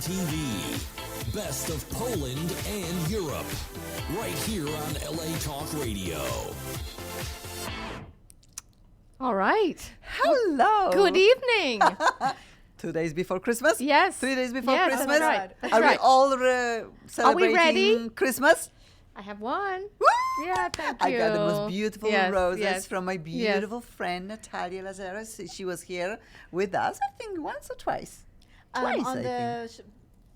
TV. Best of Poland and Europe. Right here on LA Talk Radio. All right. Hello. Good evening. 2 days before Christmas? Yes. 3 days before Yes, Christmas? that's right. That's Are we right. all celebrating ready? Christmas? I have one. Woo! Yeah, thank I you. got the most beautiful Yes, roses yes. from my beautiful friend Natalia Lazarus. She was here with us, I think, once or twice. Twice, on I the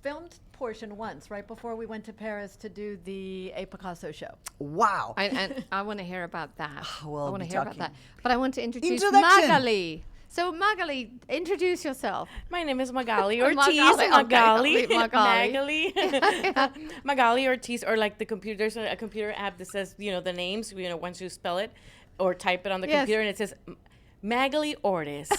filmed portion once, right before we went to Paris to do the A Picasso show. Wow. And I want to hear about that. We'll I want be to hear about talking. that. But I want to introduce Introduction. Magali. So Magali, introduce yourself. My name is Magali Ortiz. Magali, okay. Magali. Magali Ortiz, or like the computer. There's a computer app that says, the names, once you spell it or type it on the Yes. computer, and it says Magali Ortiz.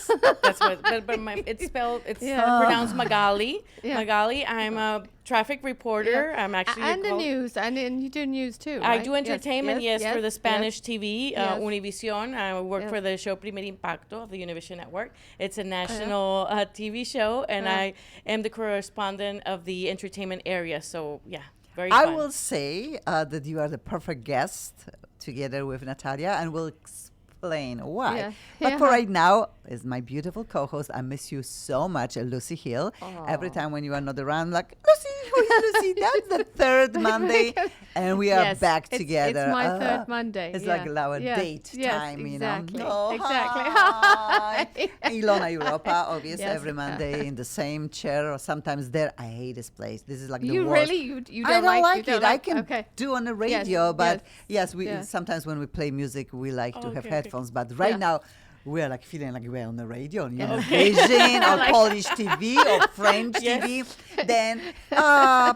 That's what, but it's spelled, it's Yeah. pronounced Magali. Yeah. Magali. I'm a traffic reporter. I'm actually and the news, and you do news too. I right? do entertainment, yes, for the Spanish yes. TV, Yes. Univision. I work Yes. for the show Primer Impacto of the Univision Network. It's a national TV show, and I am the correspondent of the entertainment area. So, yeah, very I fun. will say that you are the perfect guest together with Natalia, and we'll explain why. Yeah. But Yeah. for right now, is my beautiful co-host. I miss you so much, Lucy Hill. Every time when you are not around, I'm like, Lucy, who is Lucy? That's the third Monday, and we are Yes, back it's- together. It's my third Monday. It's yeah. like our Yes, date yes, time, exactly, you know. Exactly. Hi. Ilona Europa, obviously, Yes. every Monday in the same chair, or sometimes there. I hate this place. This is like the You worst. really you don't I don't like you it. don't I like- can okay. do on the Yes, radio, but yes, we yeah. sometimes when we play music, we like to have Okay, okay. headphones. But right Yeah. now, we are like feeling like we're on the radio, you know, Okay. Beijing or Like- Polish TV or French Yes. TV. Then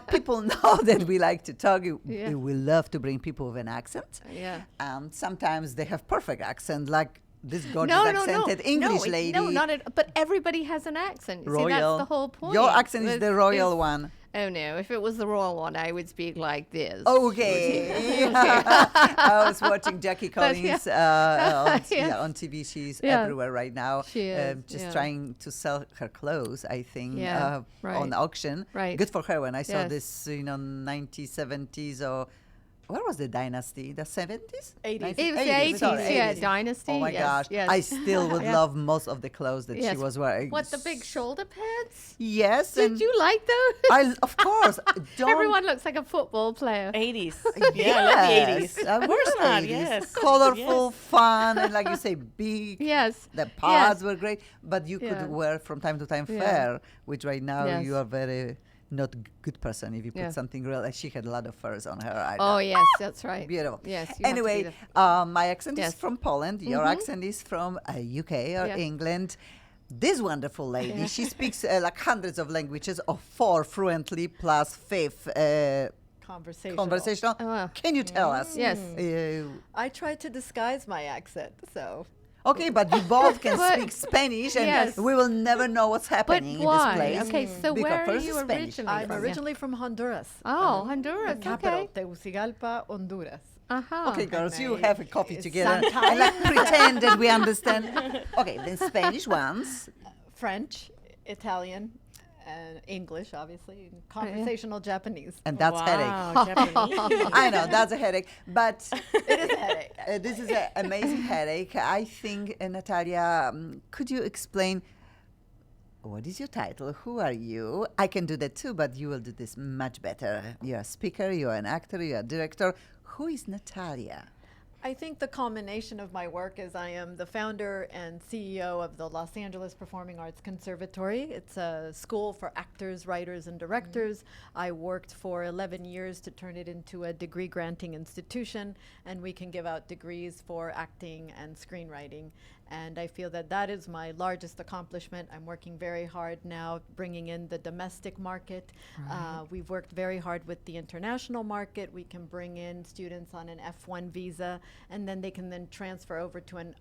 people know that we like to talk. Yeah. We love to bring people with an accent. Yeah. Sometimes they have perfect accent, like this gorgeous No, accented English lady. No, not at. But everybody has an accent. You royal. See, that's the whole point. Your accent is the royal Is- one. Oh no! If it was the royal one, I would speak like this. Okay. I was watching Jackie But yeah. Collins on TV. She's Yeah. everywhere right now. She is, just yeah. trying to sell her clothes, I think, Yeah, right. on auction. Right. Good for her. When I saw Yes. this, 1970s or where was the dynasty? The 70s? 80s. It was the 80s, yeah, Dynasty. Oh my yes, gosh. yes. I still would Yeah. love most of the clothes that Yes. she was wearing. What, the big shoulder pads? Yes. Did and you like those? of course. Don't Everyone looks like a football player. 80s. Yeah, I love the 80s. Of course not, 80s. yes. Colorful, fun, and like you say, big. Yes. The pads were great, but you Yeah. could wear from time to time Yeah. fur, which right now Yes. you are very not good person if you put Yeah. something real. Like she had a lot of furs on her. I Oh know. yes, that's right. Beautiful. Yes. you have to be Anyway, the- my accent Yes. is from Poland. Your accent is from UK or Yeah. England. This wonderful lady, she speaks like hundreds of languages, or 4 fluently plus 5th conversational. Oh, wow. Can you tell us? Yes. I tried to disguise my accent, so Okay, but you both can But- speak Spanish, and Yes. we will never know what's But happening in this why? place. Okay, so because where are first you is Spanish. originally I'm from? originally from Honduras. Oh, Honduras. Capital, Okay. Tegucigalpa, Honduras. Uh-huh. Okay, girls, you I- have a coffee it's together sometime. and like pretend that we understand. Okay, then Spanish once. French, Italian, and English, obviously, and conversational Japanese. And that's headache. Wow, Japanese. I know, that's a headache. But It is a headache. this is an amazing headache. I think, Natalia, could you explain what is your title? Who are you? I can do that too, but you will do this much better. You're a speaker, you're an actor, you're a director. Who is Natalia? I think the culmination of my work is I am the founder and CEO of the Los Angeles Performing Arts Conservatory. It's a school for actors, writers, and directors. I worked for 11 years to turn it into a degree granting institution, and we can give out degrees for acting and screenwriting. And I feel that that is my largest accomplishment. I'm working very hard now bringing in the domestic market. We've worked very hard with the international market. We can bring in students on an F1 visa, and then they can then transfer over to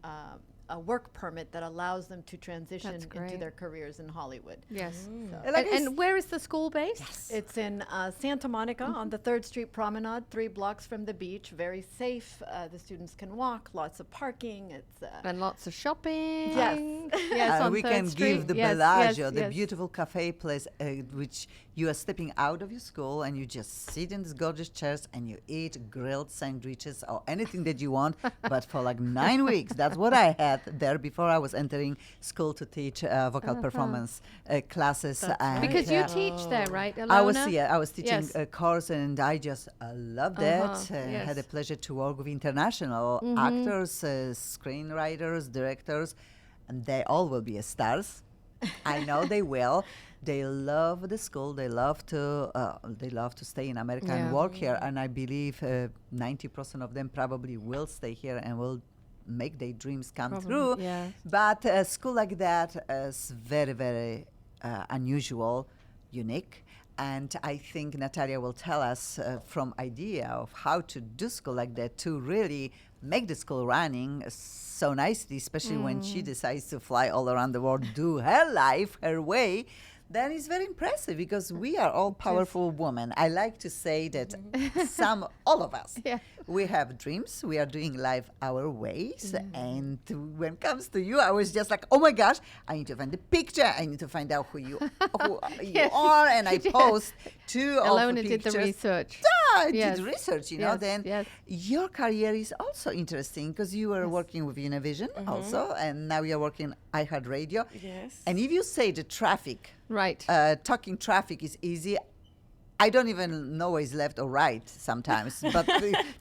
a work permit that allows them to transition That's into great. their careers in Hollywood. Yes. And where is the school based? It's in Santa Monica on the 3rd Street Promenade, 3 blocks from the beach. Very safe. The students can walk. Lots of parking. It's And lots of shopping. Yes. Yes, on we 3rd can Street. give the Yes, Bellagio, yes, the yes. beautiful cafe place, which You are stepping out of your school and you just sit in these gorgeous chairs and you eat grilled sandwiches or anything that you want. But for like 9 weeks, that's what I had there before I was entering school to teach vocal performance classes. And Because you teach there, right, Ilona? I was teaching Yes. a course and I just loved it. Had the Yes. pleasure to work with international actors, screenwriters, directors, and they all will be stars. I know they will. They love the school. They love to stay in America and work here. And I believe 90% of them probably will stay here and will make their dreams come through. yes. But a school like that is very, very unusual, unique. And I think Natalia will tell us from idea of how to do school like that to really make the school running so nicely, especially when she decides to fly all around the world, do her life her way. Then it's very impressive because we are all powerful women. I like to say that all of us, Yeah. we have dreams. We are doing life our ways. And when it comes to you, I was just like, oh my gosh, I need to find the picture. I need to find out who you are. And I post 2 of the Ilona did pictures. the research. I Yes. did research, you know. Yes, Then yes. your career is also interesting because you were working with Univision also, and now you're working iHeartRadio. Yes. And if you say the traffic, Right. talking traffic is easy, I don't even know is left or right sometimes. But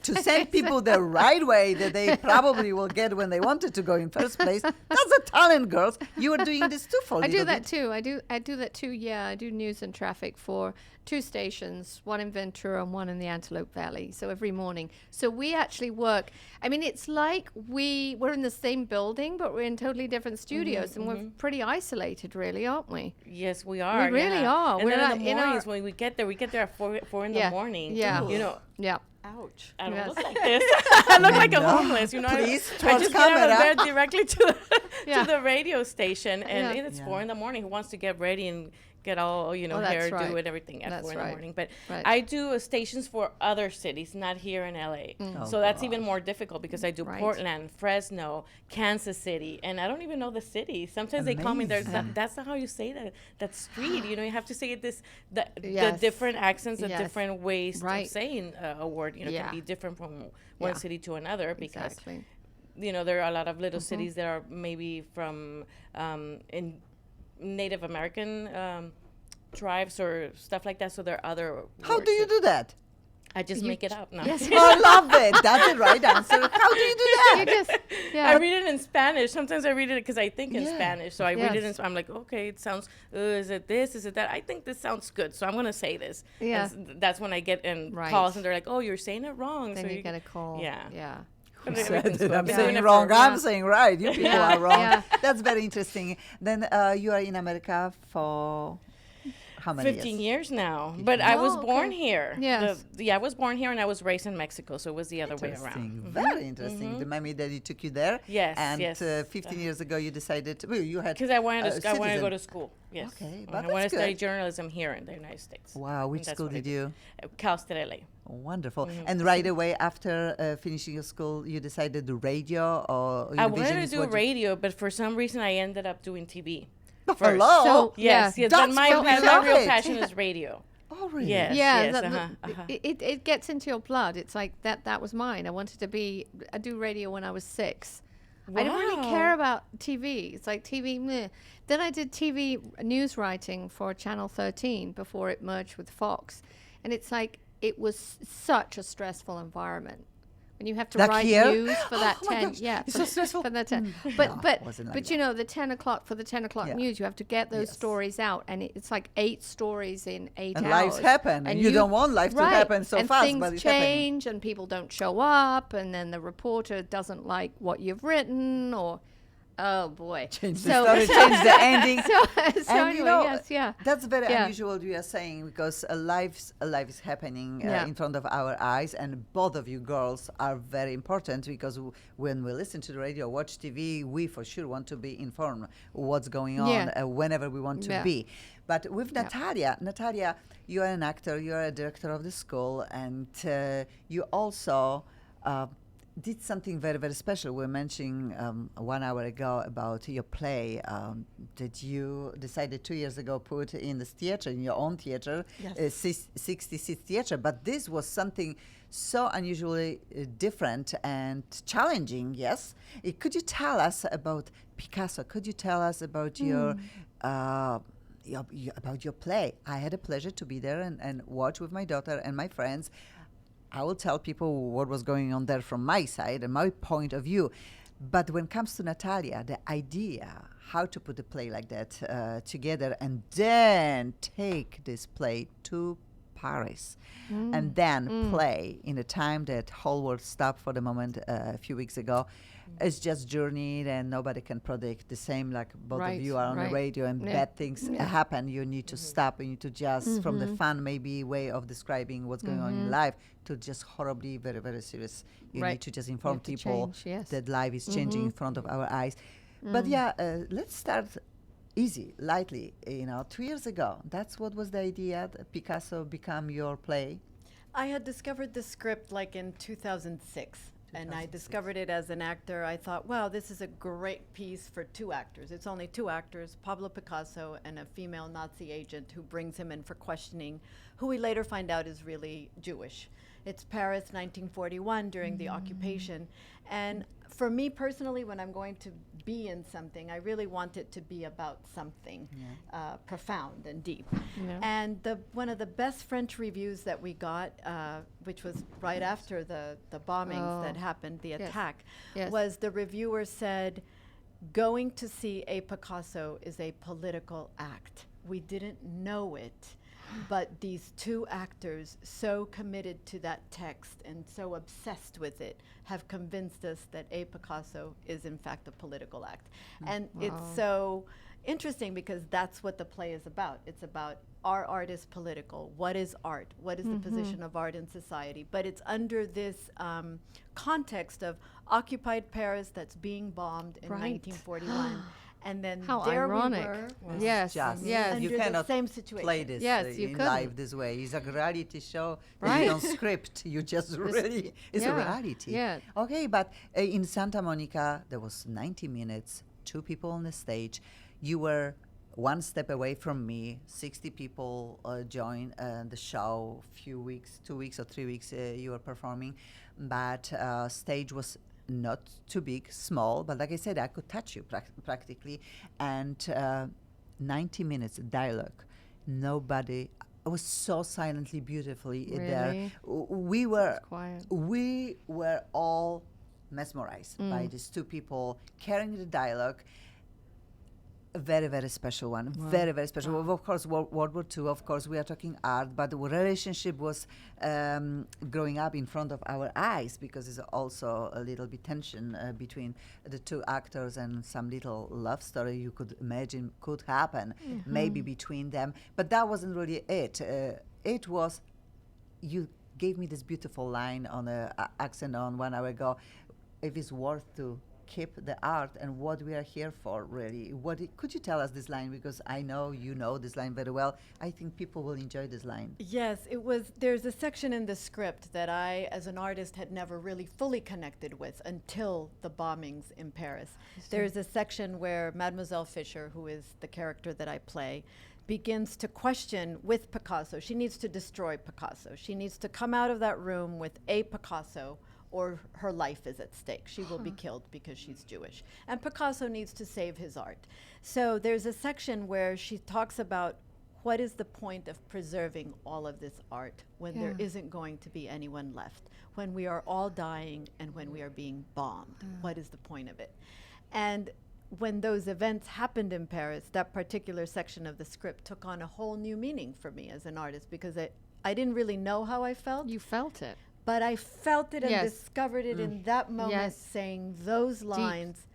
to send people the right way that they probably will get when they wanted to go in first place, that's a talent, girls. You are doing this too for a I do little that bit. too. I do that too. Yeah, I do news and traffic for 2 stations, one in Ventura and one in the Antelope Valley. So every morning. So we actually work. I mean, it's like we're in the same building, but we're in totally different studios, and we're pretty isolated, really, aren't we? Yes, we are. really yeah. are. And We're then not in the in our- mornings when we get there at 4 in the morning. Yeah. You know, Yeah. Ouch. I don't Yes. look like this. I look like a homeless, you know. Please, I towards just get out of camera. bed directly to Yeah. to the radio station, and Yeah. it's 4 in the morning. Who wants to get ready and get all, you know, Oh, that's hairdo right. and everything at That's 4 in the right. morning? But Right. I do stations for other cities, not here in LA. So that's even more difficult because I do Right. Portland, Fresno, Kansas City, and I don't even know the city. Sometimes they call me. That's not how you say that street. You know, you have to say it the Yes. different accents, the Yes. different ways Right. of saying a word. You know, Yeah. can be different from one Yeah. city to another because Exactly. you know there are a lot of little cities that are maybe from in Native American tribes or stuff like that. So there are other. How words do you that do that? I just make it up now. Yes. I love it. That's the right answer. How do you do that? You just, yeah. I read it in Spanish. Sometimes I read it because I think in Yeah. Spanish. So I read it Yes. I'm like, okay, it sounds, is it this? Is it that? I think this sounds good. So I'm going to say this. Yeah. And that's when I get in Right. calls and they're like, oh, you're saying it wrong. Then so you get a call. Yeah. Yeah. But Said everything's that good. I'm I've been saying doing it for- wrong. I'm Yeah. saying right. You people Yeah. are wrong. Yeah. That's very interesting. Then you are in America for how many 15 years? years now. But I was Oh, born okay. here. Yes. I was born here and I was raised in Mexico. So it was the other way Interesting. around. Very interesting. The mommy daddy took you there. Yes, And yes. 15 years ago you decided. Well, you had. Because I wanted to I wanted to citizen. go to school. Yes. Okay, And but I wanted that's to study good. journalism here in the United States. Wow. Which That's school what I did you? Cal State LA. Wonderful. And right away after finishing your school, you decided to radio or I Univision wanted is to do what you- radio, but for some reason I ended up doing TV. first. Hello. So- Yes, Yeah. yes. But That's my, what we my real love it. passion is radio. Oh, really? Yes, Yeah, yes, that- it gets into your blood. It's like that was mine. I do radio when I was 6. I didn't really Wow. care about TV. It's like TV, meh. Then I did TV news writing for Channel 13 before it merged with Fox. And it's like, it was such a stressful environment. When you have to Like write here? news for that Oh my 10, gosh, yeah, it's for, so stressful. for the 10. No, But wasn't like but that. you know, the 10 o'clock for the 10 o'clock Yeah. news, you have to get those Yes. stories out, and it's like 8 stories in 8 And hours. lives happen, and you don't want life to happen so and fast, things but it's happening. change, and people don't show up, and then the reporter doesn't like what you've written, or oh boy, Change the story, change the ending. so And anyway, you know, yes, yeah. That's very Yeah. unusual you are saying because a life is happening Yeah. in front of our eyes, and both of you girls are very important because when we listen to the radio, watch TV, we for sure want to be informed what's going on Yeah. whenever we want to Yeah. be. But with Natalia, you are an actor, you are a director of the school, and you also did something very, very special. We were mentioning 1 hour ago about your play that you decided 2 years ago put in this theater, in your own theater, Yes. 66 theater. But this was something so unusually different and challenging, yes? Could you tell us about Picasso? Could you tell us about about your play? I had a pleasure to be there and watch with my daughter and my friends. I will tell people what was going on there from my side and my point of view. But when it comes to Natalia, the idea how to put a play like that together and then take this play to Paris and then play in a time that whole world stopped for the moment a few weeks ago. It's just journeyed and nobody can predict. The same like both Right, of you are on the right. radio and Yeah. bad things happen. You need to stop. You need to just from the fun maybe way of describing what's going on in life to just horribly very, very serious. You Right. need to just inform have to people change, yes. that life is changing in front of our eyes. But let's start easy, lightly. 2 years ago, that's what was the idea. That Picasso become your play. I had discovered the script like in 2006. And I discovered it as an actor. I thought, wow, this is a great piece for 2 actors. It's only 2 actors, Pablo Picasso and a female Nazi agent who brings him in for questioning, who we later find out is really Jewish. It's Paris, 1941, during the occupation. And for me personally, when I'm going to be in something, I really want it to be about something profound and deep. Yeah. And one of the best French reviews that we got, which was right after the bombings that happened, the attack, Yes. was the reviewer said, going to see a Picasso is a political act. We didn't know it, but these 2 actors, so committed to that text and so obsessed with it, have convinced us that a Picasso is in fact a political act. And it's so interesting because that's what the play is about. It's about our art is political. What is art? What is the position of art in society? But it's under this context of occupied Paris that's being bombed in Right. 1941. And then How there ironic. we were. Yes. Just Yes. you Under the cannot same situation. play this Yes, you in couldn't. live this way. It's a reality show. Right. You don't script. You just really it's a yeah, reality. yeah. Okay, but in Santa Monica there was 90 minutes, 2 people on the stage. You were one step away from me. 60 people joined the show. 2 weeks or 3 weeks you were performing, but stage was not too big, small, but like I said, I could touch you practically. And 90 minutes dialogue. Nobody. It was so silently, beautifully there. Really? We were quiet. we were all mesmerized by these 2 people carrying the dialogue. A very, very special one. Very, very special. Well, of course, World War II, of course, we are talking art, but the relationship was growing up in front of our eyes because there's also a little bit tension between the 2 actors and some little love story you could imagine could happen maybe between them. But that wasn't really it. It was, you gave me this beautiful line on accent on 1 hour ago. If it's worth to keep the art and what we are here for, really. Could you tell us this line? Because I know you know this line very well. I think people will enjoy this line. Yes, there's a section in the script that I, as an artist, had never really fully connected with until the bombings in Paris. There's a section where Mademoiselle Fischer, who is the character that I play, begins to question with Picasso. She needs to destroy Picasso. She needs to come out of that room with a Picasso, or her life is at stake. She will be killed because she's Jewish. And Picasso needs to save his art. So there's a section where she talks about what is the point of preserving all of this art when there isn't going to be anyone left, when we are all dying and when we are being bombed. What is the point of it? And when those events happened in Paris, that particular section of the script took on a whole new meaning for me as an artist because I didn't really know how I felt. You felt it. But I felt it and Yes. discovered it in that moment, Yes. saying those lines.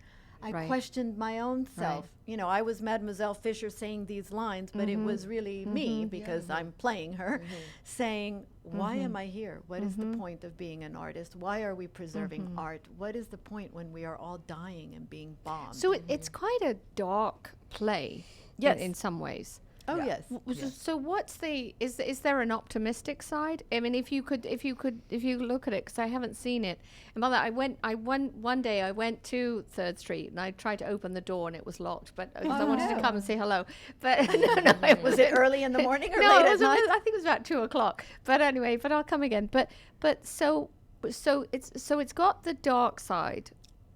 I Right. questioned my own self. Right. You know, I was Mademoiselle Fischer saying these lines, but it was really me because I'm playing her, saying, why am I here? What is the point of being an artist? Why are we preserving art? What is the point when we are all dying and being bombed? So it's quite a dark play Yes. in some ways. Oh, Yeah. yes. So what's the is there an optimistic side? I mean, if you look at it, because I haven't seen it. And by that, one day I went to Third Street and I tried to open the door and it was locked, but because I wanted to come and say hello. But no, it Was it early in the morning or no, late it at was, night? I think it was about 2 o'clock. But anyway, but I'll come again. But so it's got the dark side,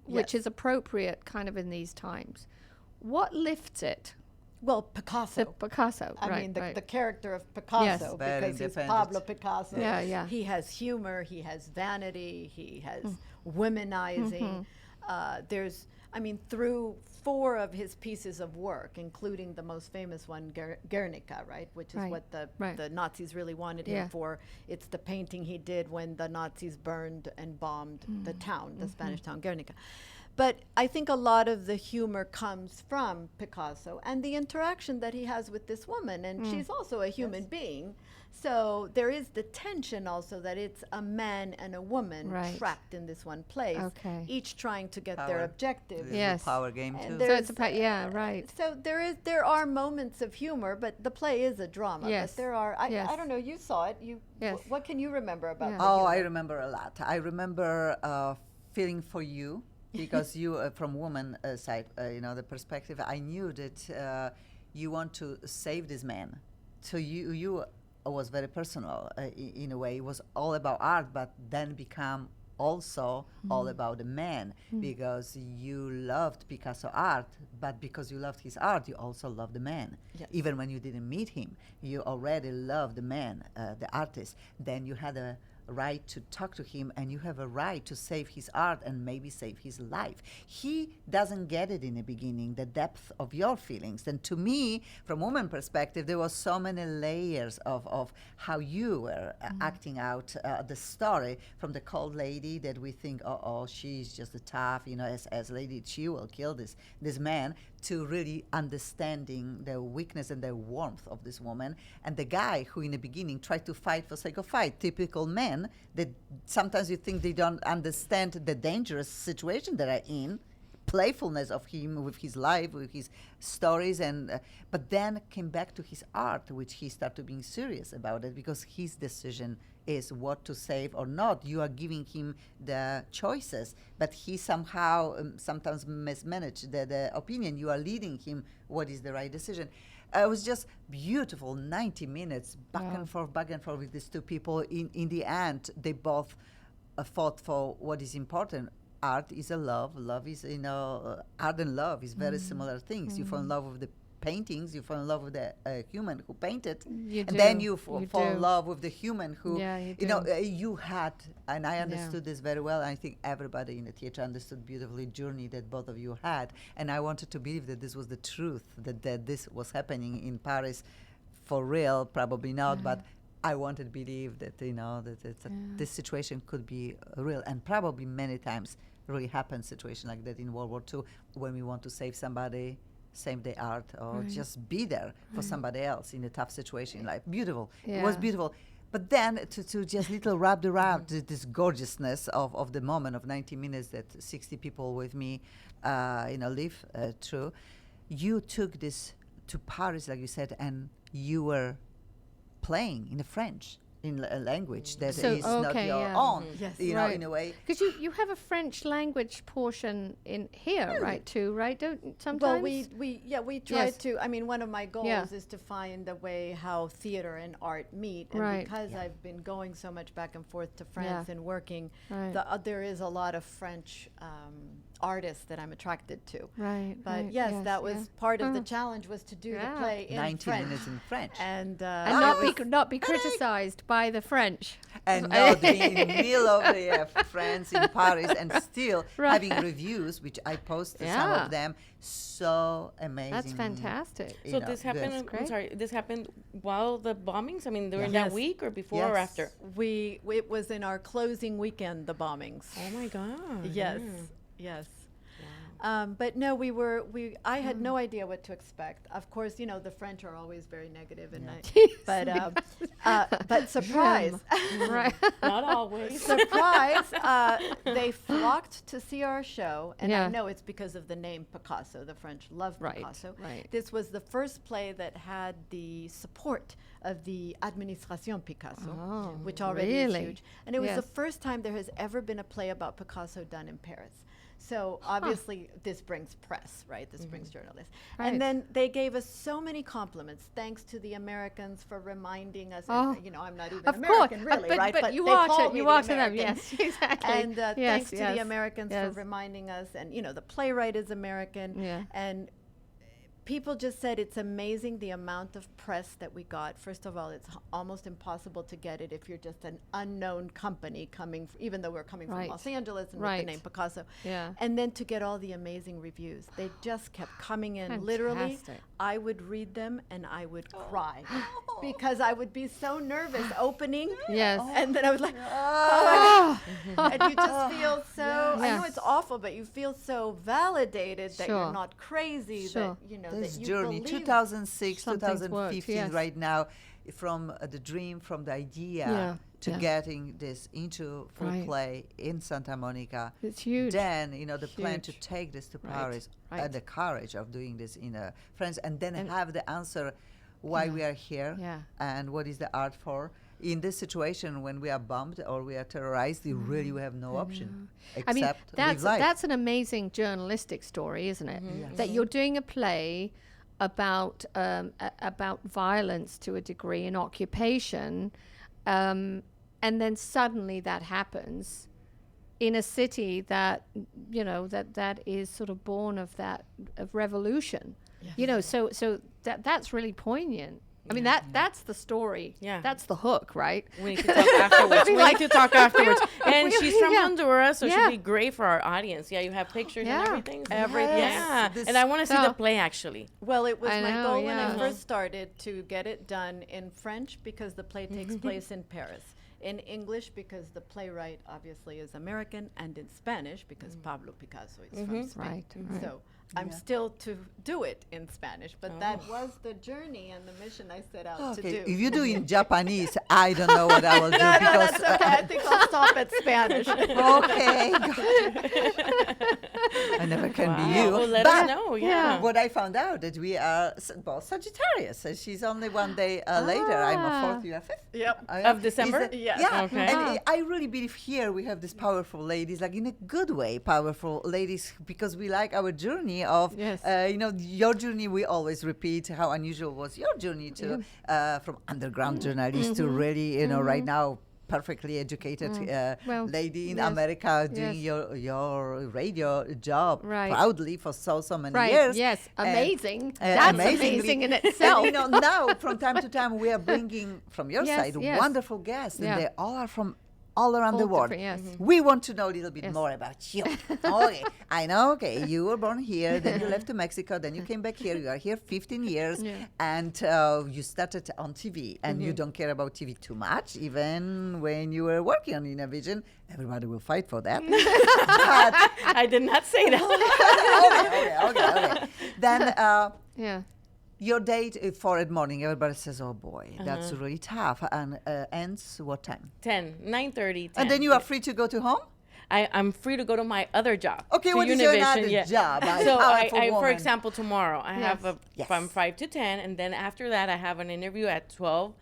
which Yes. is appropriate kind of in these times. What lifts it? Well, Picasso. Picasso. I right, mean, right. the character of Picasso, Very because he's independent. Pablo Picasso. Yeah, yeah. He has humor, he has vanity, he has womanizing. There's, I mean, through 4 of his pieces of work, including the most famous one, Guernica, right, which is Right, what the right. Nazis really wanted Yeah. him for. It's the painting he did when the Nazis burned and bombed the town, the Spanish town Guernica. But I think a lot of the humor comes from Picasso and the interaction that he has with this woman. And she's also a human being. So there is the tension also that it's a man and a woman Right. trapped in this one place, Okay. each trying to get their Power. objective. There's Yes. a power game And too. there- So it's there's, yeah, right. So there are moments of humor, but the play is a drama. Yes. But there are, I Yes. don't know, you saw it. Yes. What can you remember about Yeah. the Oh, humor? I remember a lot. I remember feeling for you because you, from woman side, the perspective. I knew that you want to save this man. So you was very personal in a way. It was all about art, but then become also all about the man because you loved Picasso art, but because you loved his art, you also loved the man. Yes. Even when you didn't meet him, you already loved the man, the artist. Then you had a right to talk to him and you have a right to save his art and maybe save his life. He doesn't get it in the beginning, the depth of your feelings. And to me, from woman perspective, there was so many layers of how you were acting out the story, from the cold lady that we think, oh, she's just a tough, as lady, she will kill this man, to really understanding the weakness and the warmth of this woman. And the guy who in the beginning tried to fight for sake of fight, typical men that sometimes you think they don't understand the dangerous situation that are in, playfulness of him with his life, with his stories, and but then came back to his art, which he started being serious about it because his decision is what to save or not. You are giving him the choices, but he somehow sometimes mismanaged the opinion. You are leading him what is the right decision. It was just beautiful 90 minutes back and forth with these two people. In the end, they both fought for what is important. Art is a love. Love is, art and love is very similar things. You fall in love with the paintings, you fall in love with the human who painted, You and then do. you You fall in do. love with the human who, Yeah, you you had, and I understood this very well, and I think everybody in the theater understood beautifully journey that both of you had, and I wanted to believe that this was the truth, that this was happening in Paris for real, probably not, but I wanted to believe that, this situation could be real, and probably many times really happened situation like that in World War II when we want to save somebody, save the art, or just be there for somebody else in a tough situation in life. Beautiful. It was Yeah. beautiful. But then to just little wrapped around this gorgeousness of the moment of 90 minutes that 60 people with me, live through, you took this to Paris, like you said, and you were playing in the French, in a language that So, is not okay, your yeah. own, Yes. Right. in a way. Because you have a French language portion in here, right? Too, right? Don't sometimes. Well, we try Yes. to. I mean, one of my goals Yeah. is to find a way how theater and art meet. And Right. because I've been going so much back and forth to France Yeah. and working, Right. there is a lot of French artists that I'm attracted to. Right. But right, yes, that was yeah. part of the challenge, was to do Yeah. the play in 90 French. minutes in French. And And not be criticized by the French. And not being in the middle of the France, in Paris, and still Right. having reviews, which I posted some Yeah. of them. So amazing. That's fantastic. So this happened. I'm great. sorry. This happened while the bombings. I mean, during Yes. that week or before or Yes. after. it was in our closing weekend, the bombings. Oh my God. Yes, yes. But no, I had no idea what to expect. Of course, you know, the French are always very negative, and but surprise, Right. Not always. surprise, they flocked to see our show, and Yeah. I know it's because of the name Picasso. The French love Right, Picasso. right. This was the first play that had the support of the Administration Picasso, Oh, which already really? is huge. And it was Yes. the first time there has ever been a play about Picasso done in Paris. So obviously this brings press, right? This brings journalists. Right. And then they gave us so many compliments, thanks to the Americans for reminding us. Oh. And, you know, I'm not even Of American, course, really, right? But you they are call to me you the are to them. American. Yes, exactly. And Yes, thanks to yes, the Americans yes. for reminding us. And, you know, the playwright is American. Yeah. And people just said it's amazing the amount of press that we got. First of all, it's almost impossible to get it if you're just an unknown company coming, even though we're coming Right. from Los Angeles and with Right. the name Picasso. Yeah. And then to get all the amazing reviews. They just kept coming in. Literally, Fantastic. I would read them and I would cry because I would be so nervous opening. Yes. And then I was like, Oh. and you just feel so, I know Yes. it's awful, but you feel so validated that Sure. you're not crazy, Sure. that, you know, This that you journey, believe. 2006, Something's 2015, worked, yes. right now, from the dream, from the idea Yeah, to yeah. getting this into full Right. play in Santa Monica. It's huge. Then, you know, the plan to Huge. take this to Right, Paris right. and the courage of doing this in France, and then And- have the answer why we are here Yeah. and what is the art for. In this situation, when we are bombed or we are terrorized, you really have no option except I mean, live life. that's an amazing journalistic story, isn't it? Yes. That you're doing a play about violence to a degree in occupation, and then suddenly that happens in a city that that is sort of born of revolution. You know, so that's really poignant. I mean, that's the story. Yeah. That's the hook, right? We need to talk afterwards. We need to talk afterwards. And she's from Yeah. Honduras, so Yeah. she'd be great for our audience. Yeah, you have pictures Yeah. and everything. So Everything. Yeah. This- And I want to see So- the play, actually. Well, it was I my know, goal when yeah. I first started to get it done in French because the play takes place in Paris. In English because the playwright obviously is American, and in Spanish because Pablo Picasso is from Spain. Right, right. So I'm still to do it in Spanish, but that was the journey and the mission I set out to Okay, do. if you do in Japanese, I don't know what I will do no, because that's okay. I think I'll stop at Spanish. okay, I never can be you. Well, let but us know. Yeah. what I found out that we are both Sagittarius. She's only one day later. I'm a fourth, you are fifth. Yep. Of December? Yes. Yeah, Okay. and I really believe here we have these powerful ladies, like in a good way, powerful ladies, because we like our journey of, Yes. your journey. We always repeat how unusual was your journey to from underground journalist to really, right now perfectly educated Well, lady in yes, America doing yes. your radio job Right. proudly for so many Right. years. Yes. And, Amazing. That's amazingly- amazing in and, itself. now from time to time we are bringing from your Yes, side yes. wonderful guests, Yeah. and they all are from all around the All world. different, yes. We want to know a little bit Yes. more about you. Okay, I know. Okay, you were born here, then you left to Mexico, then you came back here. You are here 15 years, Yeah. and you started on TV, and you don't care about TV too much, even when you were working on Univision. Everybody will fight for that. But I did not say that. okay. Then. Yeah. Your date for at morning, everybody says, "Oh boy, that's really tough." And ends what time? 9:30. And then you are free to go to home. I'm free to go to my other job. Okay, to what is your Univision, other job? So Powerful for woman. example, tomorrow I have Yes. from 5 to 10, and then after that I have an interview at 12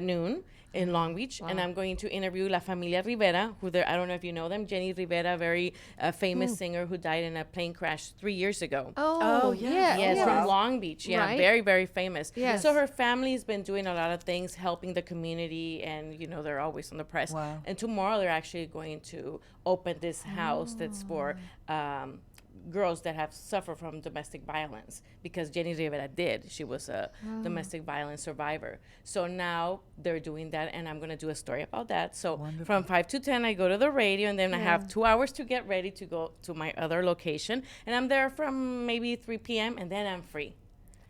noon in Long Beach, and I'm going to interview La Familia Rivera, I don't know if you know them. Jenny Rivera, very famous singer who died in a plane crash 3 years ago. Oh, yeah. yeah. Yes, yeah. from Long Beach. Yeah, Right. very, very famous. Yes. So her family's been doing a lot of things, helping the community, and they're always on the press. Wow. And tomorrow they're actually going to open this house that's for girls that have suffered from domestic violence, because Jenny Rivera did. She was a domestic violence survivor. So now they're doing that, and I'm going to do a story about that. So from 5 to 10, I go to the radio, and then I have 2 hours to get ready to go to my other location. And I'm there from maybe 3 p.m., and then I'm free.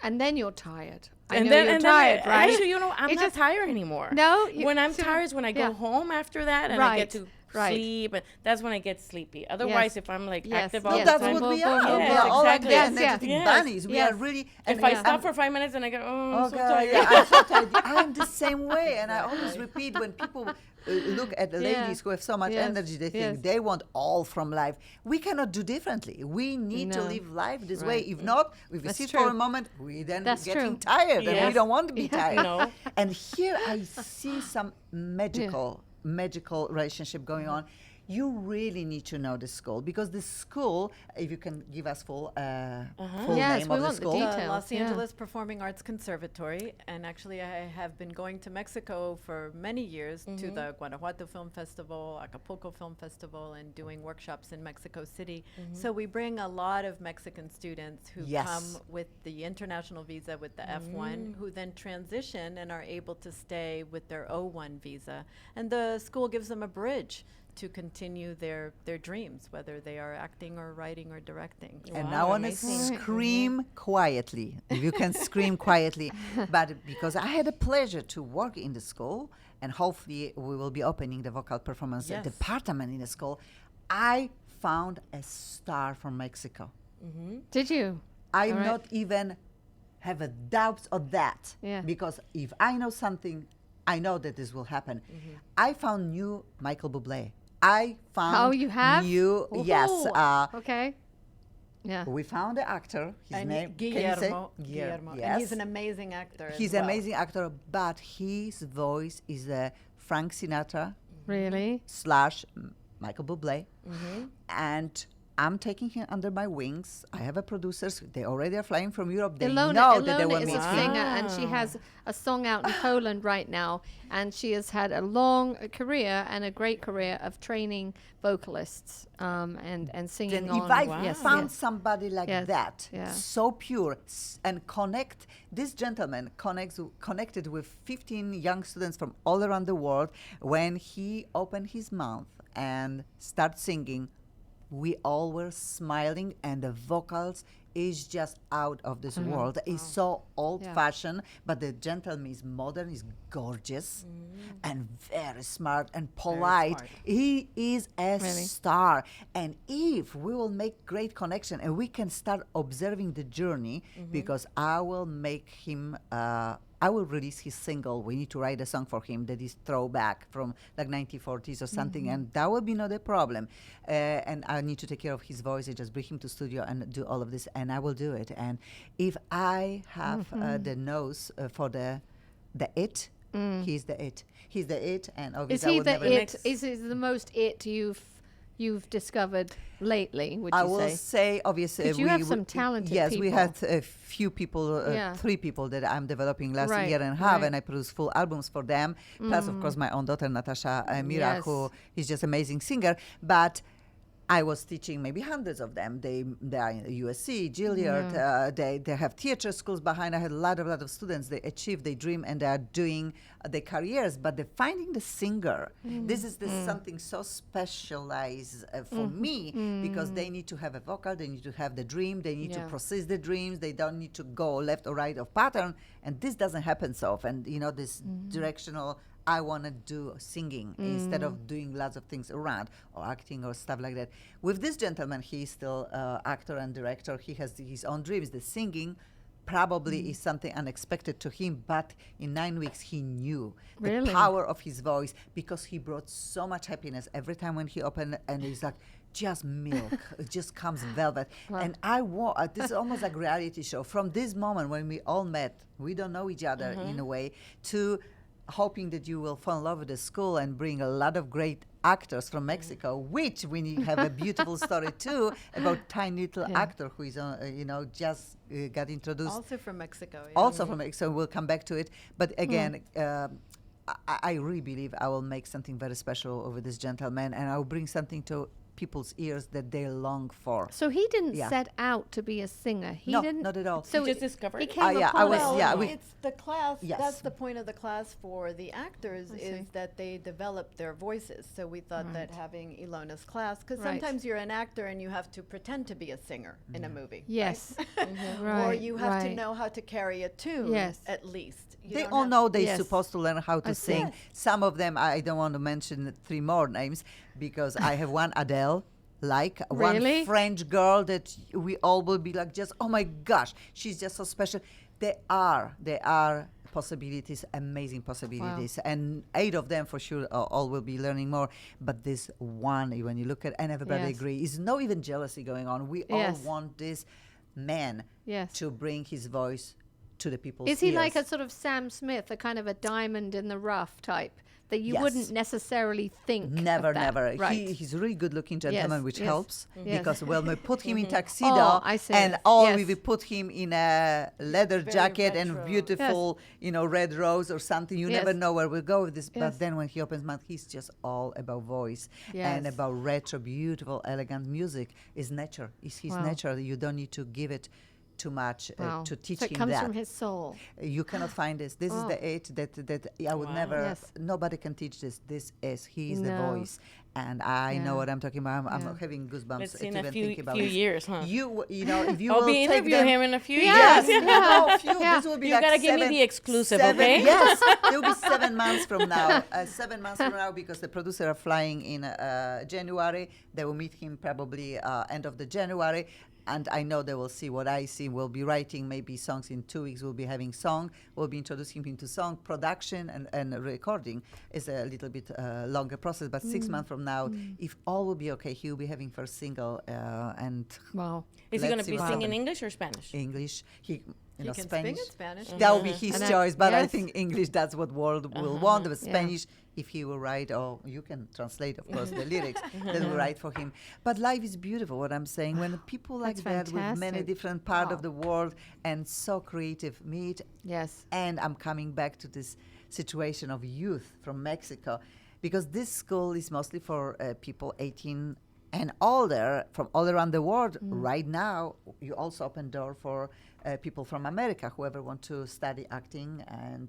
And then you're tired. I And know then, you're and tired, then right? actually, I'm It not just- tired anymore. No? When I'm so- tired is when I go yeah. home after that, and I get Right. to Right. sleep, and that's when I get sleepy. Otherwise, if I'm like Yes, active yes. all Well, the that's time, what we boom, are. boom, We boom. are all like Exactly. the Yes, energetic yes. bunnies. We Yes. are really. if I stop for 5 minutes and I go, Oh I'm so God, tired. yeah, I'm so tired. I'm the same way, and I always repeat when people look at the Yeah. ladies who have so much Yes, energy, they think yes. they want all from life. We cannot do differently. We need to No. live life this way. Right. If not, if we That's sit true. for a moment, we then That's getting true. tired, and we Yes. don't want to be tired. No. And here I see some magical relationship going on. You really need to know the school, because the school, if you can give us full Yes, name we of the want the school. details. The Los yeah. Angeles Performing Arts Conservatory, and actually I have been going to Mexico for many years to the Guanajuato Film Festival, Acapulco Film Festival, and doing workshops in Mexico City. So we bring a lot of Mexican students who Yes. come with the international visa with the F1, who then transition and are able to stay with their O1 visa. And the school gives them a bridge to continue their dreams, whether they are acting or writing or directing. And Wow, I want to amazing. scream quietly. If you can scream quietly. But because I had a pleasure to work in the school, and hopefully we will be opening the vocal performance Yes. department in the school, I found a star from Mexico. Did you? I All right. not even have a doubt of that. Yeah. Because if I know something, I know that this will happen. I found new Michael Bublé. I found Oh, you have? new, yes. Ooh, okay. Yeah. We found the actor. His And name, can you say? Guillermo. Guillermo. Yes. And he's an amazing actor. as He's an well. amazing actor, but his voice is Frank Sinatra Really? slash Michael Bublé. And I'm taking him under my wings. I have a producers. They already are flying from Europe. They know that they will is meet a him. singer, and she has a song out in Poland right now, and she has had a long career and a great career of training vocalists and singing Then on. if I yes, found yes. somebody like Yes, that, yeah. so pure, and this gentleman connected with 15 young students from all around the world. When he opened his mouth and started singing, we all were smiling, and the vocals is just out of this world. It's so old-fashioned, but the gentleman is modern, is gorgeous, and very smart and polite. smart. He is a Really? star. And if we will make great connection and we can start observing the journey, because I will make him I will release his single. We need to write a song for him that is throwback from like 1940s or something, and that will be not a problem. And I need to take care of his voice. I just bring him to studio and do all of this, and I will do it. And if I have the nose for the it, he's the it. He's the it, and Is obviously I he would the never it? Is he the most it you've discovered lately? Would you I will say? say, obviously, 'Cause you have some talented Yes, we people. had a few people, Yeah. 3 people that I'm developing last Right, year and a half, right. and I produce full albums for them. Plus, of course, my own daughter Natasha Mira, Yes. who is just amazing singer. But I was teaching maybe hundreds of them. They are in USC, Juilliard. They have theater schools behind. I had a lot of students. They achieve their dream and they are doing their careers. But they're finding the singer. This is something so specialized for me, because they need to have a vocal. They need to have the dream. They need to Yeah. process the dreams. They don't need to go left or right of pattern. And this doesn't happen so often. You know, this directional. I want to do singing instead of doing lots of things around or acting or stuff like that. With this gentleman, he's still actor and director. He has his own dreams. The singing probably is something unexpected to him, but in 9 weeks he knew Really? the power of his voice, because he brought so much happiness every time when he opened, and he's like, just milk. It just comes velvet. And this is almost like reality show. From this moment when we all met, we don't know each other in a way, to hoping that you will fall in love with the school and bring a lot of great actors from Mexico, which we have a beautiful story too about tiny little actor who is just got introduced Also from Mexico. Yeah. also from Mexico. We'll come back to it, but again, I really believe I will make something very special over this gentleman, and I will bring something to people's ears that they long for. So he didn't Yeah. set out to be a singer. He No, didn't. not at all. So He just discovered He it. came Yeah, I upon was- it. yeah, Well, we- it's the class. Yes. That's the point of the class for the actors I is see. that they develop their voices. So we thought that having Ilona's class, because Right. sometimes you're an actor and you have to pretend to be a singer in a movie. Yes. right? Or Right, you have to right. know how to carry a tune Yes. at least. You They don't all have- know they're Yes. supposed to learn how to I see. sing. Yes. Some of them, I don't want to mention 3 more names because I have one Adele, like Really? one French girl that we all will be like, just, oh my gosh, she's just so special. There are possibilities, amazing possibilities, and 8 of them for sure all will be learning more. But this one, when you look at, and everybody Yes. agree, is no even jealousy going on. We Yes. all want this man Yes. to bring his voice to the people's Is he like a ears. sort of Sam Smith, a kind of a diamond in the rough type that you Yes. wouldn't necessarily think? Never, of that? never. Right. He's a really good-looking gentleman, Yes, which yes, helps yes. because we put him in tuxedo, Oh, I see. and Yes. we put him in a leather Very jacket and retro. beautiful, red rose or something. You never Yes. know where we'll go with this. Yes. But then when he opens mouth, he's just all about voice and Yes. about retro, beautiful, elegant music. Is nature. Is his Wow. nature. You don't need to give it too much Wow. to teach so it him comes that. from his soul. You cannot find this. This is Oh. the age that I would Wow. never. Yes. Nobody can teach this. This is he is the No. voice, and I know Yeah. what I'm talking about. I'm Yeah. having goosebumps Let's to see in even a think about few this. years, huh? You know, if you I'll will be take interview them, him in a few Yes, years. yeah. No, few, Yeah. this will be You like gotta give me 7 the exclusive, 7 okay? Yes, it will be 7 months from now. 7 months from now, because the producer are flying in January. They will meet him probably end of the January. And I know they will see what I see. We'll be writing maybe songs in 2 weeks. We'll be having song. We'll be introducing him to song production and recording is a little bit longer process. But 6 months from now, if all will be okay, he will be having first single and Wow. Is he going let's to see be what singing happens. English or Spanish? English. He He can Spanish. sing in Spanish. That will be his And I- choice, but I yes. think English, that's what world will want. But Yeah. Spanish, if he will write, or you can translate, of course, the lyrics, then we'll write for him. But life is beautiful, what I'm saying. When people like That's that with many fantastic. different parts Wow. of the world and so creative meet, Yes. and I'm coming back to this situation of youth from Mexico, because this school is mostly for people 18 and older from all around the world. Right now, you also open door for people from America, whoever want to study acting. And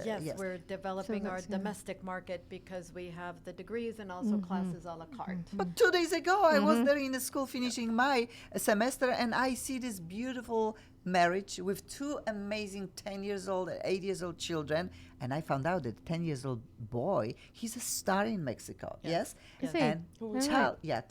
Yes, we're developing our that's, yeah. domestic market because we have the degrees and also classes a la carte. But 2 days ago, I was there in the school finishing my semester, and I see this beautiful marriage with 2 amazing 10 years old and 8 years old children. And I found out that 10 years old boy, he's a star in Mexico. Yes? Is he? And All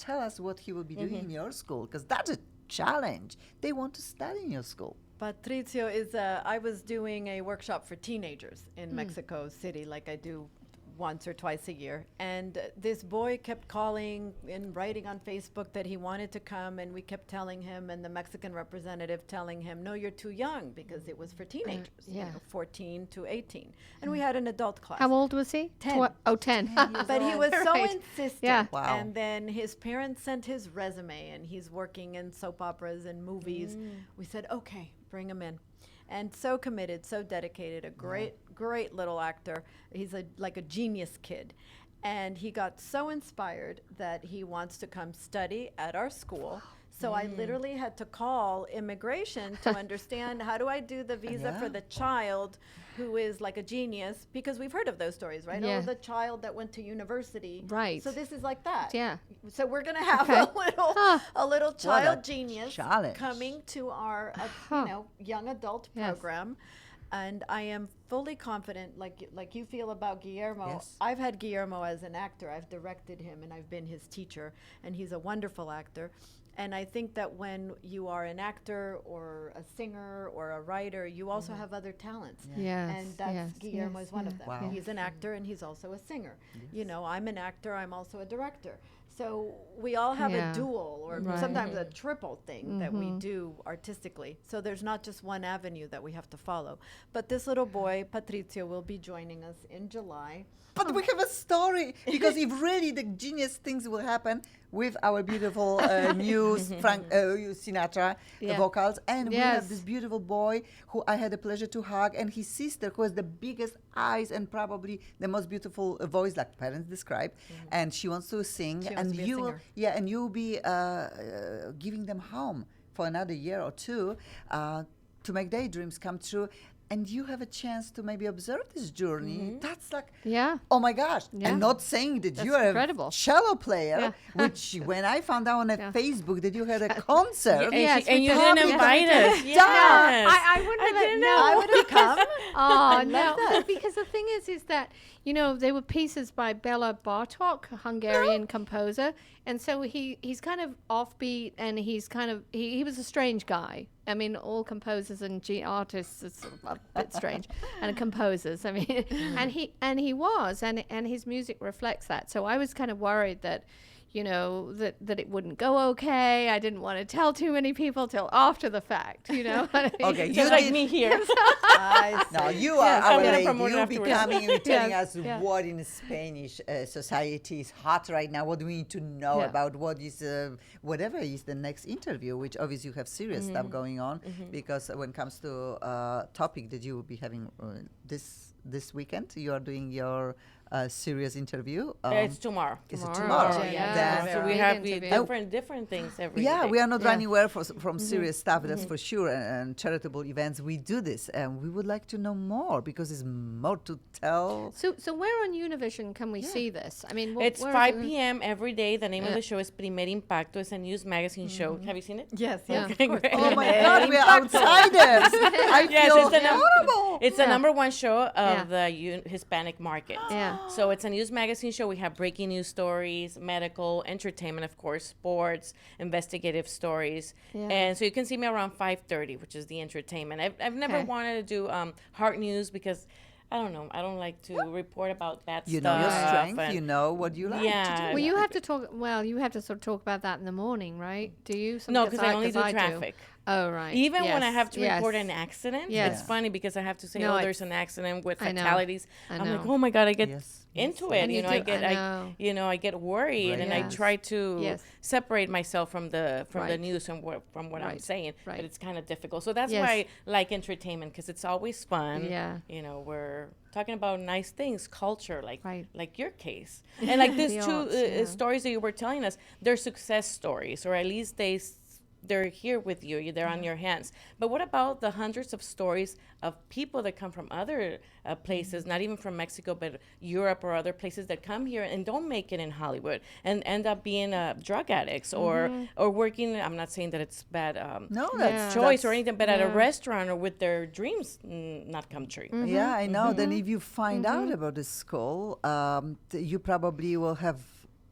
tell us what he will be doing in your school, because that's a challenge. They want to study in your school. Patrizio is, I was doing a workshop for teenagers in Mexico City, like I do once or twice a year. And this boy kept calling and writing on Facebook that he wanted to come, and we kept telling him, and the Mexican representative telling him, no, you're too young, because it was for teenagers, yeah. 14 to 18. And we had an adult class. How old was he? 10. Oh, 10. But he was so Right. insistent. Yeah. Wow. And then his parents sent his resume, and he's working in soap operas and movies. We said, okay, bring him in. And so committed, so dedicated, a great little actor. He's like a genius kid. And he got so inspired that he wants to come study at our school. So I literally had to call immigration to understand, how do I do the visa for Yeah. the child who is like a genius? Because we've heard of those stories, right? Yeah. Oh, the child that went to university. Right. So this is like that. Yeah. So we're gonna have Okay. a little child a genius challenge. coming to our young adult Yes. program. And I am fully confident, like you feel about Guillermo. Yes. I've had Guillermo as an actor. I've directed him, and I've been his teacher, and he's a wonderful actor. And I think that when you are an actor or a singer or a writer, you also have other talents. Yes, And that's yes, Guillermo yes, is one yeah. of them. Wow. He's an actor and he's also a singer. You know, I'm an actor, I'm also a director. So we all have Yeah. a dual or Right. sometimes a triple thing that we do artistically. So there's not just one avenue that we have to follow. But this little boy boy, Patrizio, will be joining us in July. But we have a story because if really the genius things will happen with our beautiful new Frank Sinatra Yeah. vocals, and we have Yes. this beautiful boy who I had the pleasure to hug, and his sister who has the biggest eyes and probably the most beautiful voice, like parents describe, and she wants to sing, She wants and to be a you will, singer. yeah, and you'll be giving them home for another year or two to make their dreams come true. And you have a chance to maybe observe this journey. That's like, Yeah. oh my gosh. Yeah. And not saying that That's you are incredible. a cello player, Yeah. which when I found out on a Yeah. Facebook that you had a concert. And, Yes, and we you did. didn't Yes, invite we did. us. Yes. I wouldn't have. didn't No, know. I would have come. Oh no! Because the thing is that they were pieces by Bela Bartok, a Hungarian composer, and so he's kind of offbeat, and he's kind of he was a strange guy. I mean, all composers and artists are sort of a bit strange, and composers. I mean, and he was, and his music reflects that. So I was kind of worried that. That it wouldn't go okay. I didn't want to tell too many people till after the fact, Okay, Just like me here. I No, see. you Yes, are I'm our gonna lady. promote it You'll be afterwards. coming and telling Yes, us yeah. what in Spanish society is hot right now. What do we need to know Yeah. about what is whatever is the next interview, which obviously you have serious stuff going on because when it comes to topic that you will be having this weekend, you are doing your serious interview. It's tomorrow. Is it Tomorrow, tomorrow? yeah. Then- So we Big have interview. different things every yeah, day. we are not Yeah. running away from serious stuff, that's for sure. And charitable events, we do this, and we would like to know more because there's more to tell. So where on Univision can we see this? I mean, It's where 5 is it? p.m. every day. The name of Yeah. the show is Primer Impacto. It's a news magazine show. Have you seen it? Yes, Yeah. yes. Okay, great. Oh my God, we are outsiders. I Yes, feel it's the horrible. It's the Yeah. number one show of Yeah. the Hispanic market. Yeah. So it's a news magazine show. We have breaking news stories, medical, entertainment, of course, sports, investigative stories. Yeah. And so you can see me around 5:30, which is the entertainment. I've never Okay. wanted to do hard news because I don't know. I don't like to report about bad You stuff. know your strength. and- You know what you like to Yeah. do. Well, you have to talk. Well, you have to sort of talk about that in the morning, right? Do you? No, because I only do traffic. Oh, right. Even when I Yes, have to report yes. an accident, Yes. it's funny because I have to say, No, "Oh, I- there's an accident with I know. fatalities." I I'm like, know. "Oh my god!" I get Yes. into And it. you You know, I do- get, I know. I get worried, Right. and I Yes. try to Yes. separate myself from the Right. news and from what I'm Right. saying. Right. But it's kind of difficult. So that's Yes. why I like entertainment because it's always fun. Yeah. You know, we're talking about nice things, culture, Right. like your case, and like these The two arts, yeah. stories that you were telling us. They're success stories, or at least they're here with you. They're on your hands. But what about the hundreds of stories of people that come from other places, not even from Mexico, but Europe or other places that come here and don't make it in Hollywood and end up being drug addicts or working? I'm not saying that it's bad No, Yeah. that's choice or that's- anything, but at a Yeah. restaurant or with their dreams not come true. Yeah, I know. Then if you find out about the school, you probably will have,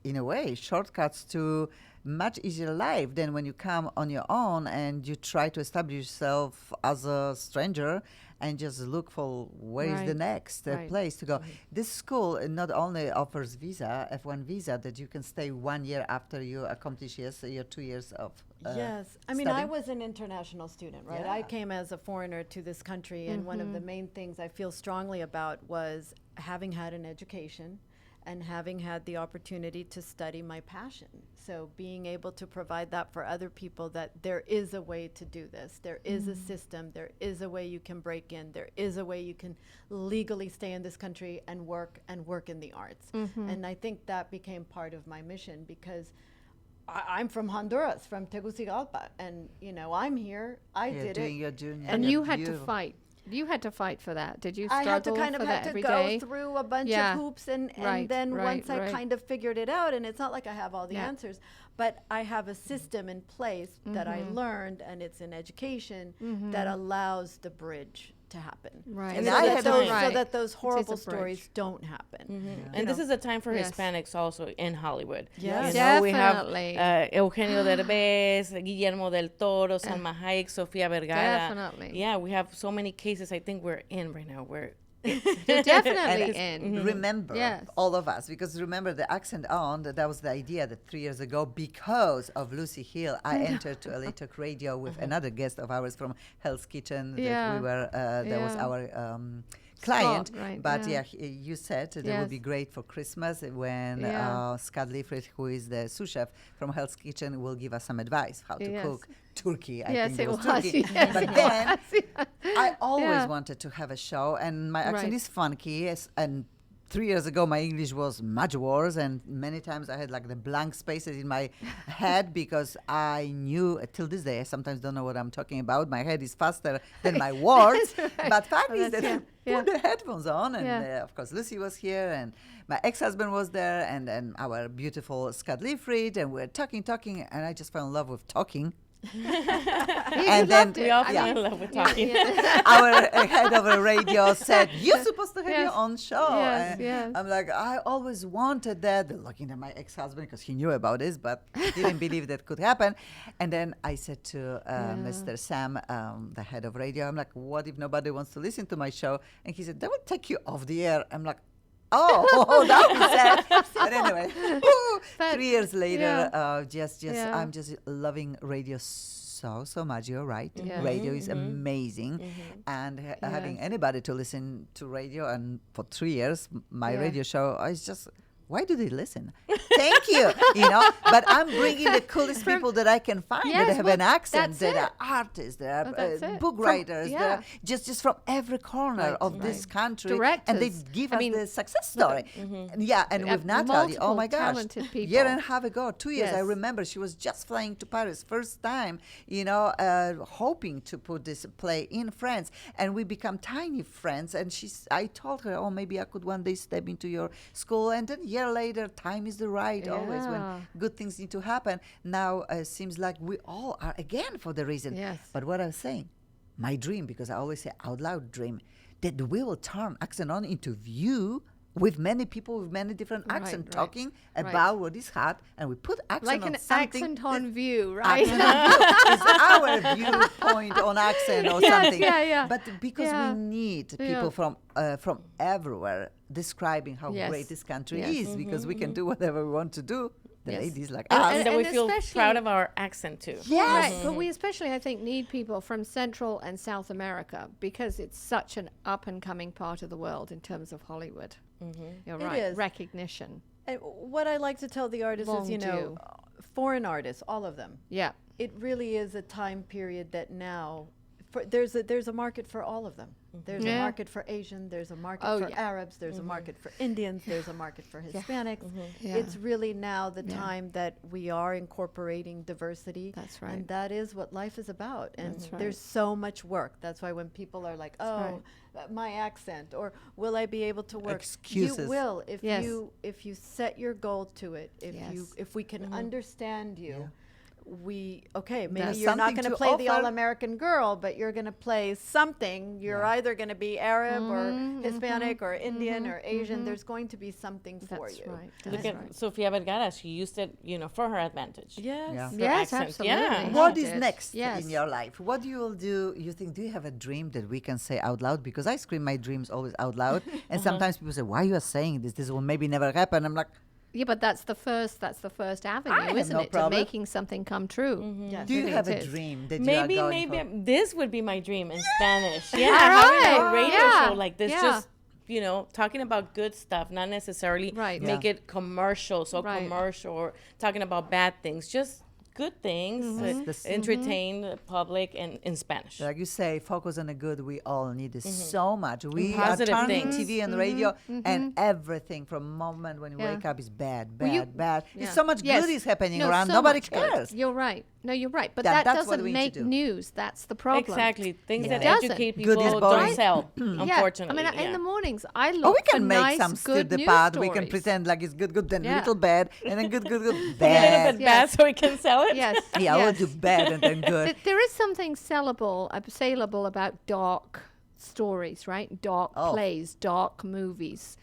in a way, shortcuts to much easier life than when you come on your own and you try to establish yourself as a stranger and just look for where is the Right. next Right. place to go. This school not only offers visa, F1 visa, that you can stay 1 year after you accomplish your 2 years of Yes. I mean, I study. was an international student, right? I Yeah. came as a foreigner to this country, and one of the main things I feel strongly about was having had an education and having had the opportunity to study my passion. So being able to provide that for other people, that there is a way to do this. There is a system. There is a way you can break in. There is a way you can legally stay in this country and work in the arts. And I think that became part of my mission because I'm from Honduras, from Tegucigalpa, and I'm here. I You're did doing it. your junior. And you're you had to beautiful. fight. You had to fight for that. Did you I struggle had to kind of for had that to every go day? through a bunch Yeah. of hoops, and Right, then right, once I right. kind of figured it out, and it's not like I have all the Yeah. answers, but I have a system in place that I learned, and it's in education that allows the bridge to happen. Right. And So, I that had those, Right. so that those It is a horrible bridge. stories don't happen. And this is a time for Yes. Hispanics also in Hollywood. Yes. You know, we Definitely. have Eugenio Derbez, Guillermo del Toro, Salma Hayek, Sofia Vergara. Definitely. Yeah, we have so many cases. I think we're in right now. You're definitely And in. remember, Yes. all of us, because remember the accent on, that was the idea that 3 years ago, because of Lucy Hill, I entered to LA Talk Radio with another guest of ours from Hell's Kitchen. Yeah. That we were, that was Yeah. our client. Scott, right, But yeah. you said that it Yes. would be great for Christmas when Yeah. Scott Liefrit, who is the sous chef from Hell's Kitchen, will give us some advice how to Yes. cook turkey. I Yes, think it was was. turkey. Yes, But it then was, yeah. I always Yeah. wanted to have a show, and my accent Right. is funky. And 3 years ago, my English was much worse, and many times I had like the blank spaces in my head because I knew till this day I sometimes don't know what I'm talking about. My head is faster than my words. right. But fact Oh, is that that's- I yeah, put the headphones on, and Yeah. of course Lucy was here, and my ex-husband was there, and our beautiful Scott Liefrit, and we're talking, and I just fell in love with talking. And then We all fall yeah. in love with talking. our head of a radio said, "You're supposed to have your Yes. own show." Yes, And yes. I'm like, I always wanted that. Looking at my ex-husband because he knew about this, but didn't believe that could happen. And then I said to Mr. Sam, the head of radio, I'm like, "What if nobody wants to listen to my show?" And he said, "That would take you off the air." I'm like, "Oh, that would be sad." But anyway, But 3 years later, yeah. just Yeah. I'm just loving radio so much. You're right. Yeah. Radio is amazing, and having Yes. anybody to listen to radio, and for 3 years, my Yeah. radio show is just. Why do they listen? Thank you, But I'm bringing the coolest people that I can find that Yes, have well, an accent, that's that it. are artists, that Oh, are that's it. book From- writers, that yeah. are just from every corner Right, of this right. country, and they Directors. give I us mean, the success story. And and We with have Natalie, oh multiple my gosh, talented year people. and a half ago, 2 years, I Yes. remember she was just flying to Paris, first time, hoping to put this play in France, and we become tiny friends. And I told her, oh, maybe I could one day step into your school, and then a year later, time is the right always when Yeah. good things need to happen. Now seems like we all are again for the reason. Yes. But what I'm saying, my dream, because I always say out loud dream, that we will turn Accent On into View with many people with many different Right, accents right, talking right. about what is hot, and we put accent Like on an something accent on that- view, right? Accent on view is our viewpoint on accent or Yes, something. yeah, yeah. But because Yeah. we need Yeah. people from everywhere describing how Yes. great this country Yes. is, because we can do whatever we want to do. The Yes. ladies like And- us. And that we and feel especially- proud of our accent too. Yes. Right, but we especially, I think, need people from Central and South America because it's such an up and coming part of the world in terms of Hollywood. You're It right. is. Recognition. And what I like to tell the artists is, Long due. foreign artists, all of them. Yeah. It really is a time period that now, there's a market for all of them. There's a Yeah. market for Asian, there's a market Oh, for yeah. Arabs, there's a market for Indians, there's a market for Hispanics. Yeah. It's really now the Yeah. time that we are incorporating diversity. That's right. And that is what life is about. And That's right. there's so much work. That's why when people are like, oh, my accent, or will I be able to work? Excuses. You will if Yes. if you set your goal to it. Yes. If we can understand you. Maybe There's you're not something going to to play the offer. all-American girl, but you're going to play something. You're either going to be Arab or Hispanic or Indian or Asian. There's going to be something for That's you. right. Look That's at right. Sofia Vergara. She used it, for her advantage. Yes. Yeah. Her Yes, accent, absolutely. yeah. What She is did. next Yes. in your life? What you will do? You think? Do you have a dream that we can say out loud? Because I scream my dreams always out loud, and sometimes people say, "Why you are saying this? This will maybe never happen." I'm like, Yeah, but that's the first avenue, have isn't no it? problem. To making something come true. Yes. do you think have it a is. dream that Maybe, you are going for? this would be my dream in Spanish. Yeah, All having a right. radio Yeah. show like this, Yeah. just talking about good stuff, not necessarily Right. make Yeah. it commercial, Right. commercial, or talking about bad things. Just good things that That's- entertain the public and in Spanish. Like you say, focus on the good. We all need this so much. We are positive turning things. TV and radio, and everything from moment when you Yeah. wake up is bad, Well, you- bad. Yeah. There's so much Yes. good is happening No, around. so Nobody much good. cares. You're right. No, you're right. But That- that that's what doesn't we need make to do. news. That's the problem. Exactly. Things Yeah. that It doesn't. educate Good people is boring. don't sell, Yeah. unfortunately. I mean, in yeah. the mornings, I look Oh, we for can make nice, some stir good the news pot. stories. We can pretend like it's good, then Yeah. little bad, and then good, a little bad. bit Yes. bad so we can sell it. Yes. Yeah, yes. we'll do bad and then good. There is something saleable about dark stories, right? Dark Oh. plays, dark movies,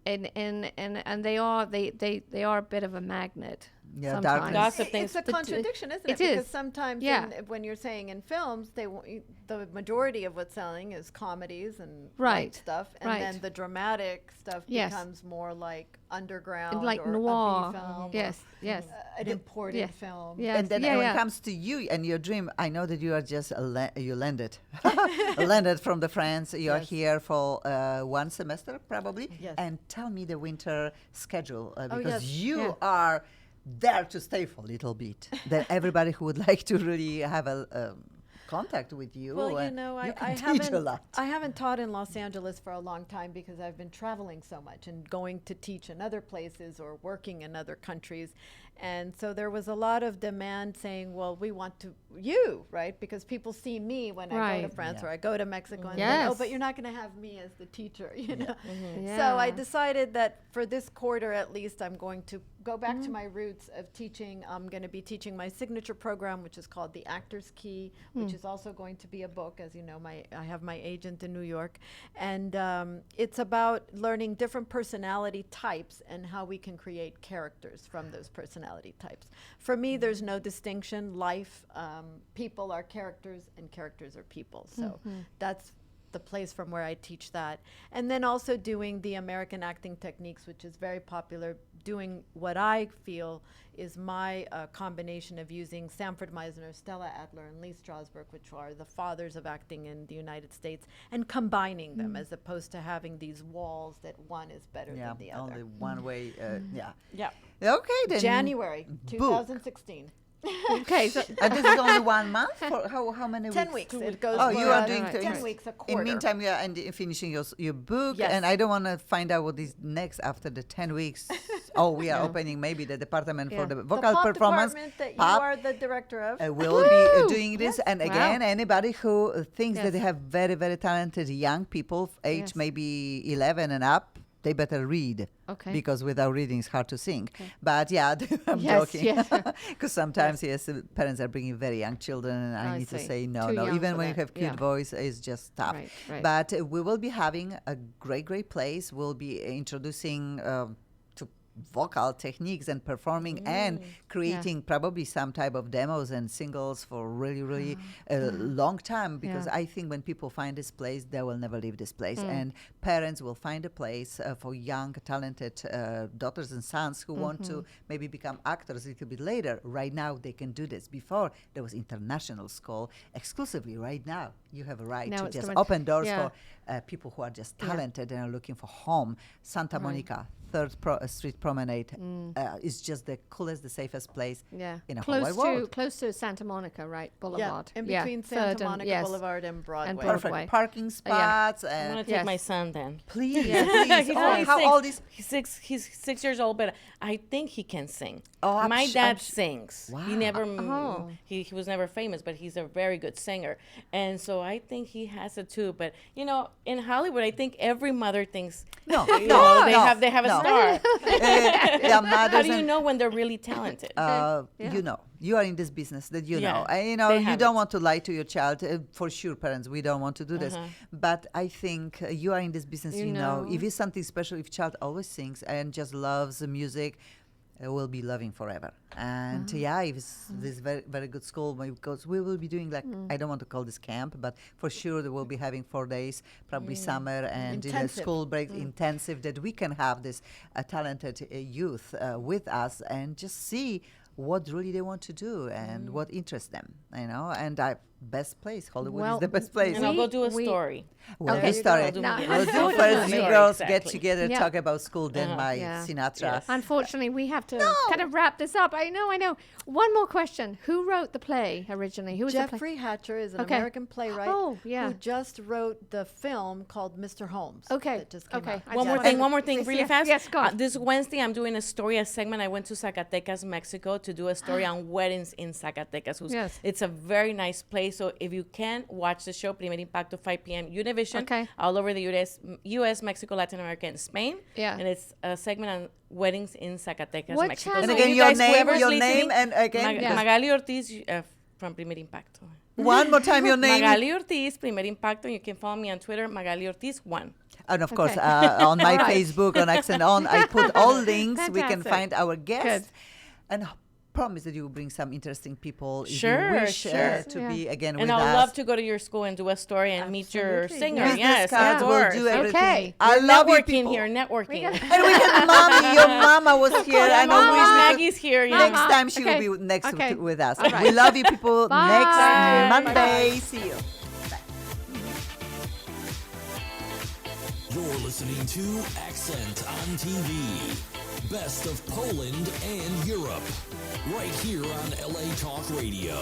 and they are a bit of a magnet. Yeah, sometimes. darkness. Gossip things. It's a contradiction, isn't it? It Because is. sometimes Yeah. when you're saying in films, the majority of what's selling is comedies and light Right, stuff, and right. then the dramatic stuff Yes. becomes more like underground And like or a B noir. film or- Yes, yes. an imported yeah. film. Yeah. And then yeah, when yeah. it comes to you and your dream, I know that you are just you landed, landed from the France. You are Yes. here for 1 semester probably. Yes. And tell me the winter schedule Oh, because yes. you Yeah. are there to stay for a little bit. Then everybody who would like to really have a contact with you. Well, you and know, you I can teach a haven't lot. I haven't taught in Los Angeles for a long time because I've been traveling so much and going to teach in other places or working in other countries. And so there was a lot of demand saying, well, we want to you, right? Because people see me when I go Right. to France Yeah. or I go to Mexico and Yes. then, oh, but you're not going to have me as the teacher, you know. Yeah. So I decided that for this quarter at least, I'm going to go back to my roots of teaching. I'm going to be teaching my signature program, which is called The Actor's Key, which is also going to be a book. As you know, I have my agent in New York. And it's about learning different personality types and how we can create characters from those personality types. For me, there's no distinction. Life, people are characters and characters are people. So that's the place from where I teach that. And then also doing the American acting techniques, which is very popular, doing what I feel is my combination of using Sanford Meisner, Stella Adler, and Lee Strasberg, which are the fathers of acting in the United States, and combining them as opposed to having these walls that one is better Yeah, than the other. only one way. Yeah. Yeah. Okay, then. January book. 2016. Okay, so And this is only 1 month? For how many 10 weeks? weeks. It goes Oh, for you are uh, doing 10 weeks, a quarter. In meantime, you are finishing your book, Yes. and I don't want to find out what is next after the 10 weeks. Oh, we are Yeah. opening maybe the department Yeah. for the the vocal pop performance. department that you Pop, are the director of. will be Woo! doing this. Yes. And Wow. again, anybody who thinks that Yes. they have very, very talented young people, age Yes. maybe 11 and up, they better read. Okay. Because without reading, it's hard to sing. But yeah, I'm Yes, joking. yes. Because sometimes, yes, parents are bringing very young children, and I I need to see. say no, Too no. young Even for when you that, have cute yeah. voice, it's just tough. Right, right. But we will be having a great, great place. We'll be introducing to vocal techniques and performing and creating probably some type of demos and singles for really, really a long time. Because Yeah. I think when people find this place, they will never leave this place. And parents will find a place for young, talented daughters and sons who want to maybe become actors a little bit later. Right now, they can do this. Before, there was international school exclusively. Right now, you have a right Now to it's just the open doors yeah. for people who are just talented and are looking for home. Santa Monica, 3rd Street Promenade is just the coolest, the safest place yeah, in a whole wide close world. to Santa Monica, right? Yeah, Boulevard. in Yeah, between 3rd Santa and- Monica yes. Boulevard and Broadway. Broadway. Perfect parking spots. I'm gonna And take Yes. my son then. please, Yeah. please. He's Oh, only how 6. old is? He's 6 years old, but I think he can sing. Oh, I'm my sh- dad I'm sh- sings. Wow. He never Oh. he was never famous, but he's a very good singer, and so I think he has it too. But you know, in Hollywood, I think every mother thinks No, you no, know, no, they have a no. star. Yeah, How mothers do you and- know when they're really talented? Yeah. You know, you are in this business that you Yeah, know. And, you know, they you have don't it. want to lie to your child. For sure, parents, we don't want to do this. But I think you are in this business, You you know. know. If it's something special, if child always sings and just loves the music, will be loving forever. And yeah, if it's this very, very good school, because we will be doing like, I don't want to call this camp, but for sure they will be having 4 days, probably summer and in the Intensive. school break intensive, that we can have this talented youth with us and just see what really they want to do and what interests them, you know. And best place, Hollywood Well, is the best place. And I'll go do a we- story. Well, Okay. good story. Now- We'll do Unfortunately- first, you Yeah, girls get exactly. together, Yeah. talk about school, then my Yeah. Sinatra. Yes. Unfortunately, we have to kind of wrap this up. I know. One more question. Who wrote the play originally? Who was the play? Jeffrey Hatcher is an Okay. American playwright Oh, yeah. who just wrote the film called Mr. Holmes. Okay, That just came okay. out. I One Yeah. more thing, Yes, really yes, fast. yes, go on. This Wednesday, I'm doing a story, a segment. I went to Zacatecas, Mexico, to do a story on weddings in Zacatecas. Yes. It's a very nice place. So if you can watch the show, Primer Impacto, 5 p.m. Univision, Okay. all over the U.S., Mexico, Latin America, and Spain. Yeah. And it's a segment on weddings in Zacatecas, What Mexico. channel? And So again, you your guys, name, whoever's your listening, name, and again, Yes. Magali Ortiz from Primer Impacto. one more time your name. Magali Ortiz, Primer Impacto. You can follow me on Twitter, Magali Ortiz 1. And of course, Okay. on my Facebook, on Accent On, I put all links. We can Fantastic. find our guests. And promise that you will bring some interesting people if Sure, you wish sure. to Yeah. be again And with I'd us. love to go to your school and do a story and meet your Absolutely. singer. Business Yes, cards of will course. do everything. Okay. I love you Networking people. here, networking. And we had Mommy. Your mama was here. I know Mama. we should- Maggie's here. Yeah. Next Mama. time she Okay. will be next Okay. with us. All right. We love you people. Bye. Next Bye. Monday. See you. You're listening to Accent on TV. Best of Poland and Europe. Right here on LA Talk Radio.